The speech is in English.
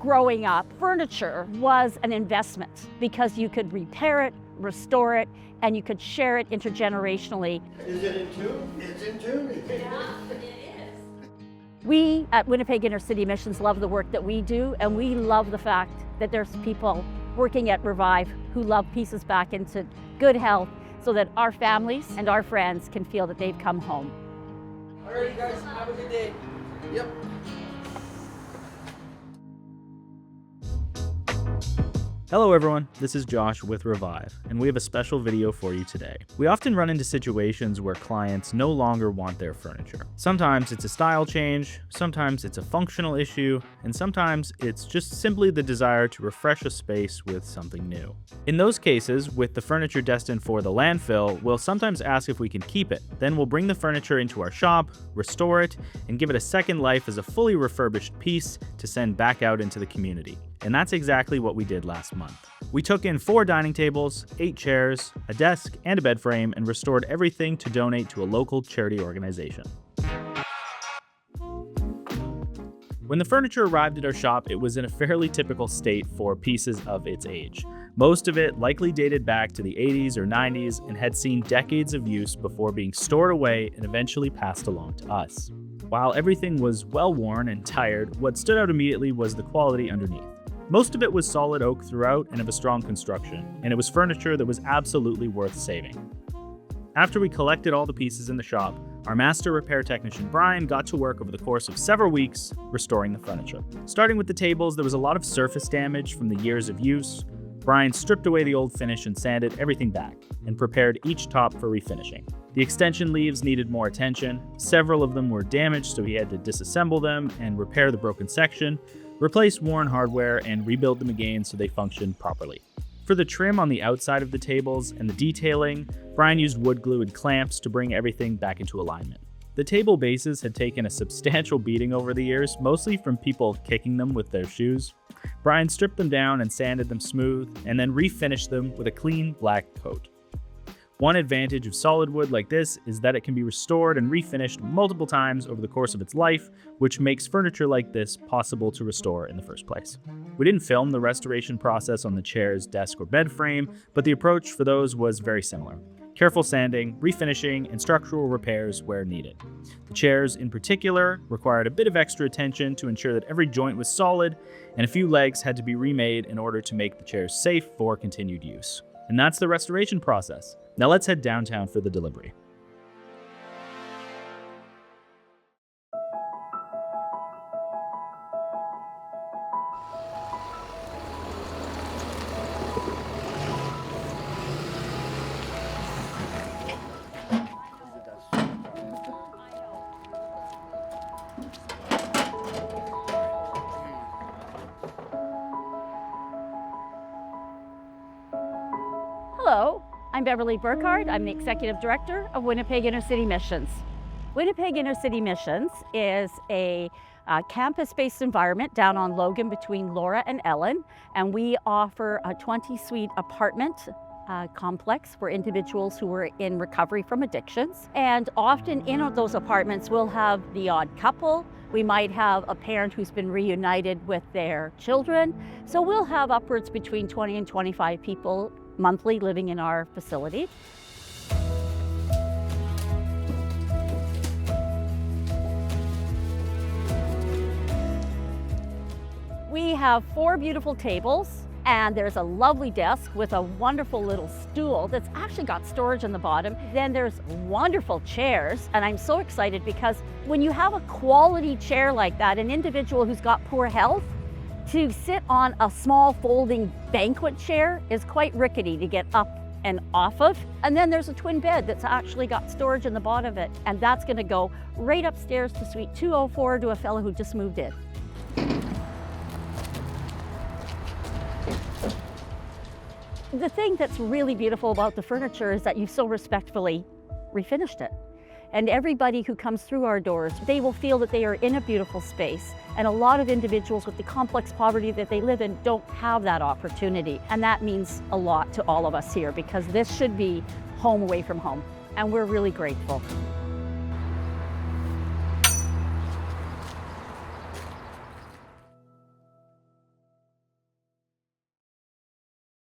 growing up, furniture was an investment because you could repair it, restore it, and you could share it intergenerationally. Is it in tune? It's in tune. Yeah, it is. We at Winnipeg Inner City Missions love the work that we do, and we love the fact that there's people working at Revive who love pieces back into good health so that our families and our friends can feel that they've come home. All right, guys, have a good day. Yep. Hello everyone, this is Josh with Revive, and we have a special video for you today. We often run into situations where clients no longer want their furniture. Sometimes it's a style change, sometimes it's a functional issue, and sometimes it's just simply the desire to refresh a space with something new. In those cases, with the furniture destined for the landfill, we'll sometimes ask if we can keep it. Then we'll bring the furniture into our shop, restore it, and give it a second life as a fully refurbished piece to send back out into the community. And that's exactly what we did last month. We took in 4 dining tables, 8 chairs, a desk, and a bed frame, and restored everything to donate to a local charity organization. When the furniture arrived at our shop, it was in a fairly typical state for pieces of its age. Most of it likely dated back to the 80s or 90s and had seen decades of use before being stored away and eventually passed along to us. While everything was well worn and tired, what stood out immediately was the quality underneath. Most of it was solid oak throughout and of a strong construction, and it was furniture that was absolutely worth saving. After we collected all the pieces in the shop, our master repair technician Brian got to work over the course of several weeks restoring the furniture. Starting with the tables, there was a lot of surface damage from the years of use. Brian stripped away the old finish and sanded everything back, and prepared each top for refinishing. The extension leaves needed more attention. Several of them were damaged, so he had to disassemble them and repair the broken section, replace worn hardware, and rebuild them again so they functioned properly. For the trim on the outside of the tables and the detailing, Brian used wood glue and clamps to bring everything back into alignment. The table bases had taken a substantial beating over the years, mostly from people kicking them with their shoes. Brian stripped them down and sanded them smooth, and then refinished them with a clean black coat. One advantage of solid wood like this is that it can be restored and refinished multiple times over the course of its life, which makes furniture like this possible to restore in the first place. We didn't film the restoration process on the chair's desk or bed frame, but the approach for those was very similar. Careful sanding, refinishing, and structural repairs where needed. The chairs in particular required a bit of extra attention to ensure that every joint was solid, and a few legs had to be remade in order to make the chairs safe for continued use. And that's the restoration process. Now let's head downtown for the delivery. Hello, I'm Beverly Burkhardt. I'm the Executive Director of Winnipeg Inner City Missions. Winnipeg Inner City Missions is a campus-based environment down on Logan between Laura and Ellen, and we offer a 20-suite apartment complex for individuals who are in recovery from addictions. And often in those apartments, we'll have the odd couple. We might have a parent who's been reunited with their children. So we'll have upwards between 20 and 25 people monthly living in our facility. We have 4 beautiful tables, and there's a lovely desk with a wonderful little stool that's actually got storage on the bottom. Then there's wonderful chairs, and I'm so excited because when you have a quality chair like that, an individual who's got poor health, to sit on a small folding banquet chair is quite rickety to get up and off of. And then there's a twin bed that's actually got storage in the bottom of it, and that's gonna go right upstairs to suite 204 to a fellow who just moved in. The thing that's really beautiful about the furniture is that you've so respectfully refinished it. And everybody who comes through our doors, they will feel that they are in a beautiful space. And a lot of individuals with the complex poverty that they live in don't have that opportunity. And that means a lot to all of us here because this should be home away from home. And we're really grateful.